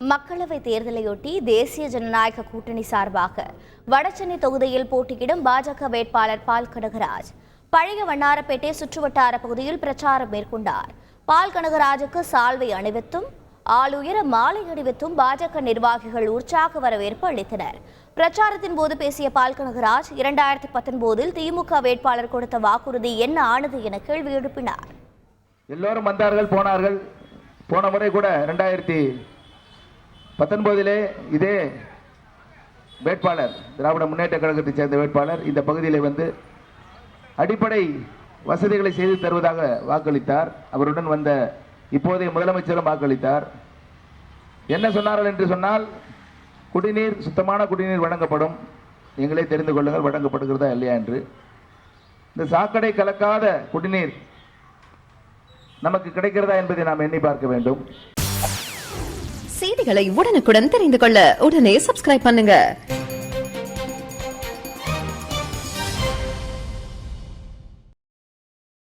மக்களவை தேர்தலையொட்டி தேசிய ஜனநாயக கூட்டணி சார்பாக வடசென்னை தொகுதியில் போட்டியிடும் பாஜக வேட்பாளர் பால் கனகராஜ் பழைய வண்ணாரப்பேட்டை சுற்றுவட்டார பகுதியில் பிரச்சாரம் மேற்கொண்டார். பால் கனகராஜுக்கு சால்வை அணிவித்தும் ஆளுயர மாலை அணிவித்தும் பாஜக நிர்வாகிகள் உற்சாக வரவேற்பு அளித்தனர். பிரச்சாரத்தின் போது பேசிய பால் கனகராஜ் 2019 திமுக வேட்பாளர் கொடுத்த வாக்குறுதி என்ன ஆனது என கேள்வி எழுப்பினார். எல்லோரும் வந்தார்கள் போனார்கள். போன முறை கூட 2019 இதே வேட்பாளர் திராவிட முன்னேற்ற கழகத்தை சேர்ந்த வேட்பாளர் இந்த பகுதியில் வந்து அடிப்படை வசதிகளை செய்து தருவதாக வாக்களித்தார். அவருடன் வந்த இப்போதைய முதலமைச்சரும் வாக்களித்தார். என்ன சொன்னார்கள் என்று சொன்னால், குடிநீர், சுத்தமான குடிநீர் வழங்கப்படும், நீங்களே தெரிந்து கொள்ளுங்கள் வழங்கப்படுகிறதா இல்லையா என்று. இந்த சாக்கடை கலக்காத குடிநீர் நமக்கு கிடைக்கிறதா என்பதை நாம் எண்ணி பார்க்க வேண்டும். செய்திகளை உடனுக்குடன் தெரிந்து கொள்ள உடனே சப்ஸ்கிரைப் பண்ணுங்க.